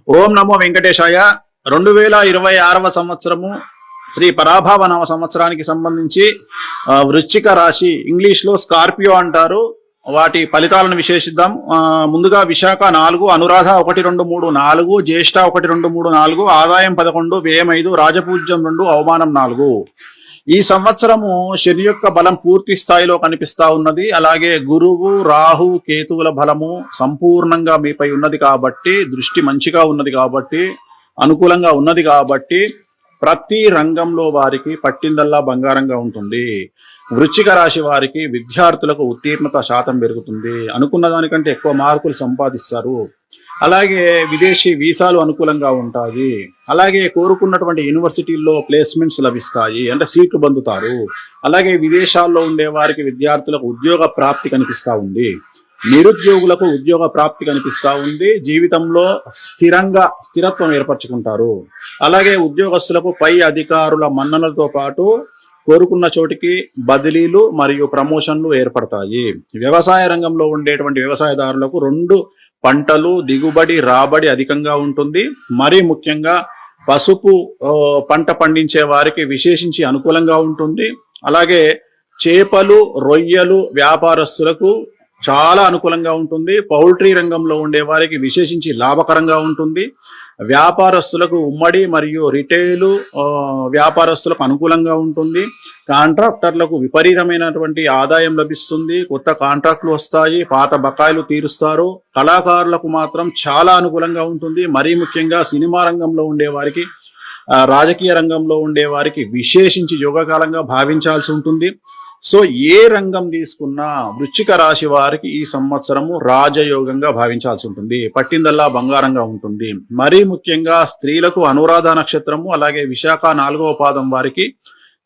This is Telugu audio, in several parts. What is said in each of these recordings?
ఓం నమో వెంకటేశాయ. 2026వ సంవత్సరము శ్రీ పరాభవ నవ సంవత్సరానికి సంబంధించి వృశ్చిక రాశి, ఇంగ్లీష్ లో స్కార్పియో అంటారు, వాటి ఫలితాలను విశేషిద్దాం. ముందుగా విశాఖ 4, అనురాధ 1, 2, 3, 4, జ్యేష్ఠ 1, 2, 3, 4, ఆదాయం 11, వ్యయం 5, రాజపూజ్యం 2, అవమానం 4. ఈ సంవత్సరము శని యొక్క బలం పూర్తి స్థాయిలో కనిపిస్తా ఉన్నది. అలాగే గురువు, రాహు, కేతువుల బలము సంపూర్ణంగా మీపై ఉన్నది కాబట్టి, దృష్టి మంచిగా ఉన్నది కాబట్టి, అనుకూలంగా ఉన్నది కాబట్టి ప్రతి రంగంలో వారికి పట్టిందల్లా బంగారంగా ఉంటుంది. వృశ్చిక రాశి వారికి విద్యార్థులకు ఉత్తీర్ణత శాతం పెరుగుతుంది. అనుకున్న దానికంటే ఎక్కువ మార్కులు సంపాదిస్తారు. అలాగే విదేశీ వీసాలు అనుకూలంగా ఉంటాయి. అలాగే కోరుకున్నటువంటి యూనివర్సిటీల్లో ప్లేస్మెంట్స్ లభిస్తాయి, అంటే సీట్లు పొందుతారు. అలాగే విదేశాల్లో ఉండే వారికి విద్యార్థులకు ఉద్యోగ ప్రాప్తి కనిపిస్తా ఉంది. నిరుద్యోగులకు ఉద్యోగ ప్రాప్తి కనిపిస్తా ఉంది. జీవితంలో స్థిరత్వం ఏర్పరచుకుంటారు. అలాగే ఉద్యోగస్తులకు పై అధికారుల మన్ననలతో పాటు కోరుకున్న చోటికి బదిలీలు మరియు ప్రమోషన్లు ఏర్పడతాయి. వ్యవసాయ రంగంలో ఉండేటువంటి వ్యవసాయదారులకు 2 పంటలు దిగుబడి రాబడి అధికంగా ఉంటుంది. మరీ ముఖ్యంగా పసుపు పంట పండించే వారికి విశేషించి అనుకూలంగా ఉంటుంది. అలాగే చేపలు, రొయ్యలు వ్యాపారస్తులకు చాలా అనుకూలంగా ఉంటుంది. పౌల్ట్రీ రంగంలో ఉండే వారికి విశేషించి లాభకరంగా ఉంటుంది. వ్యాపారస్తులకు ఉమ్మడి మరియు రిటైలు వ్యాపారస్తులకు అనుకూలంగా ఉంటుంది. కాంట్రాక్టర్లకు విపరీతమైనటువంటి ఆదాయం లభిస్తుంది. కొత్త కాంట్రాక్టులు వస్తాయి, పాత బకాయిలు తీరుస్తారు. కళాకారులకు మాత్రం చాలా అనుకూలంగా ఉంటుంది. మరీ ముఖ్యంగా సినిమా రంగంలో ఉండే వారికి, రాజకీయ రంగంలో ఉండే వారికి విశేషించి యోగకాలంగా భావించాల్సి ఉంటుంది. సో ఏ రంగం తీసుకున్నా వృశ్చిక రాశి వారికి ఈ సంవత్సరము రాజయోగంగా భావించాల్సి ఉంటుంది. పట్టిందల్లా బంగారంగా ఉంటుంది. మరీ ముఖ్యంగా స్త్రీలకు అనురాధ నక్షత్రము, అలాగే విశాఖ 4వ పాదం వారికి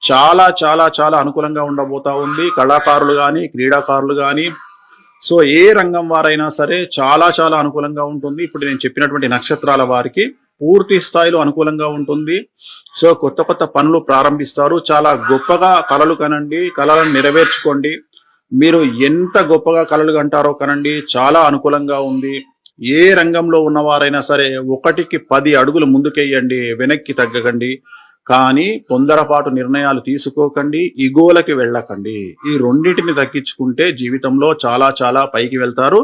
చాలా చాలా చాలా అనుకూలంగా ఉండబోతా ఉంది. కళాకారులు కానీ, క్రీడాకారులు కానీ, సో ఏ రంగం వారైనా సరే చాలా చాలా అనుకూలంగా ఉంటుంది. ఇప్పుడు నేను చెప్పినటువంటి నక్షత్రాల వారికి పూర్తి స్థాయిలో అనుకూలంగా ఉంటుంది. సో కొత్త కొత్త పనులు ప్రారంభిస్తారు. చాలా గొప్పగా కలలు కనండి, కలలను నెరవేర్చుకోండి. మీరు ఎంత గొప్పగా కలలు కంటారో కనండి, చాలా అనుకూలంగా ఉంది. ఏ రంగంలో ఉన్నవారైనా సరే 1కి 10 అడుగులు ముందుకెయ్యండి, వెనక్కి తగ్గకండి. కానీ తొందరపాటు నిర్ణయాలు తీసుకోకండి, ఇగోలకి వెళ్ళకండి. ఈ రెండింటిని తగ్గించుకుంటే జీవితంలో చాలా చాలా పైకి వెళ్తారు.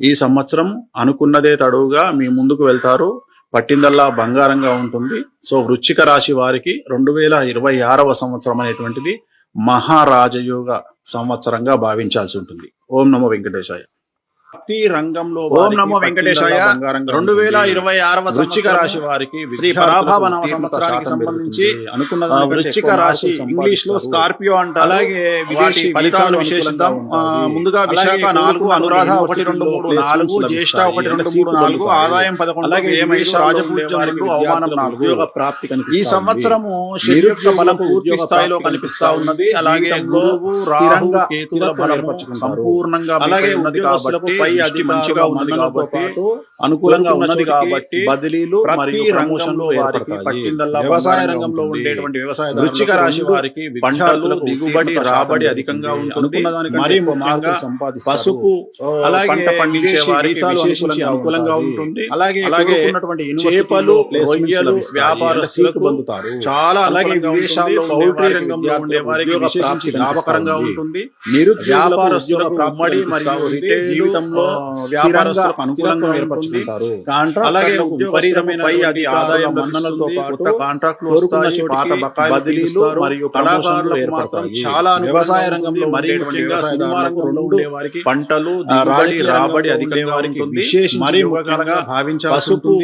ఈ సంవత్సరం అనుకున్నదే తడువుగా మీ ముందుకు వెళ్తారు. పట్టిందల్లా బంగారంగా ఉంటుంది. సో వృశ్చిక రాశి వారికి 2026వ సంవత్సరం అనేటువంటిది మహారాజయోగ సంవత్సరంగా భావించాల్సి ఉంటుంది. ఓం నమో వెంకటేశాయ. ప్రతి రంగంలో ఓం నమో వెంకటేశాయ. 2026వ వృశ్చిక రాశి వారికి శ్రీ పరాభవ నవ సంవత్సరానికి సంబంధించి అనుకున్న వృశ్చిక రాశి, ఇంగ్లీష్ లో స్కార్పియో అంటారు. అలాగే విదేశీ ఫలితాలను విశేషిద్దాం. ముందుగా విశాఖ 4, అనురాధ 1, 2, 3, 4, జ్యేష్ఠ 1, 2, 3, 4, ఆదాయం 11, అలాగే రాజపూజ్యం 2, అవమానం 4. ఉద్యోగ ప్రాప్తి కనిపిస్తుంది. ఈ సంవత్సరము శని యొక్క బలం పూర్తి స్థాయిలో కనిపిస్తా ఉన్నది. అలాగే గురువు, రాహు, కేతువుల బలం సంపూర్ణంగా అలాగే ఉద్యోగస్తులకు పై అది మంచిగా ఉన్నది కాబట్టి, అనుకూలంగా ఉన్నది కాబట్టి బదిలీలు మరియు ప్రమోషన్లు ఏర్పడతాయి. వ్యవసాయ రంగంలో ఉండేటువంటి వ్యవసాయ వృశ్చిక రాశి వారికి పంటలు దిగుబడి రాబడి అధికంగా ఉంటుంది. మరీ ముఖ్యంగా పసుపు పంట పండించే వారికి విశేషించి అనుకూలంగా ఉంటుంది. అలాగే చేపలు, రొయ్యలు వ్యాపారస్తులకు పొందుతారు. చాలా అలాగే విదేశాల్లో పౌల్ట్రీ రంగంలో ఉండే వారికి విశేషించి లాభకరంగా ఉంటుంది. వ్యాపారస్తులకు ఉమ్మడి మరియు రిటైల్ జీవితంలో వ్యాపారస్తులకు అనుకూలంగా ఏర్పరచుకుంటారు. అలాగే విపరీతమైన ఆదాయం మన్ననలతో పాటు కాంట్రాక్టులు వస్తాయి, పాత బకాయిలు బదిలీలు మరియు కళాకారులు ఏర్పడతాయి. చాలా వ్యవసాయ రంగంలో మరీ ముఖ్యంగా సినిమా రంగంలో ఉండే వారికి పంటలు రాబడి అధికంగా ఉంటుంది. మరీ ముఖ్యంగా భావించాల్సి పసుపు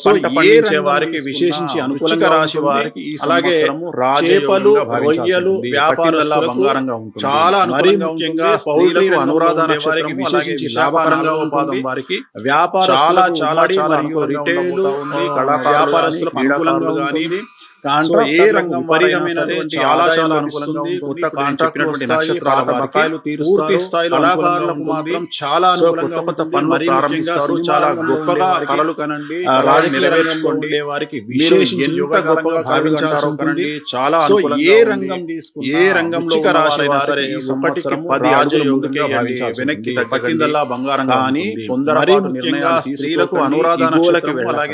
పంట పండించే వారికి విశేషించి అనుకూలంగా రాశి వారికి అలాగే చేపలు, రొయ్యలు వ్యాపారస్తులకు బంగారంగా ఉంటుంది. చాలా అనుకూలంగా ముఖ్యంగా పౌల్ట్రీ అనురాధ వారికి విశేషించి లాభకరంగా ఉంటుంది. వారికి వ్యాపార చాలా చాలా చాలా రిటైల్ వ్యాపారస్తులకు అనుకూలంగా కానీ, ఏ రంగం విపరీతమైనటువంటి చాలా చాలా అనుకూలంగా ఉంది. కొత్త కాంట్రాక్టులు వస్తాయి, పాత బకాయిలు తీరుస్తారు. కళాకారులకు మాత్రం చాలా అనుకూలంగా కొత్త పనులు ప్రారంభిస్తారు. చాలా గొప్పగా కలలు కనండి, నెరవేర్చుకోండి. వారికి విశేషించి గొప్పగా భావించారు కనండి. చాలా ఏ రంగం తీసుకుని ఏ రంగంలో సరే 1కి 10 రాజయోగంగా భావించారు. వెనక్కి పట్టిందల్లా బంగారం. కానీ కొందరు నిర్ణయాలు స్త్రీలకు అనురాధ నక్షత్రం, అలాగే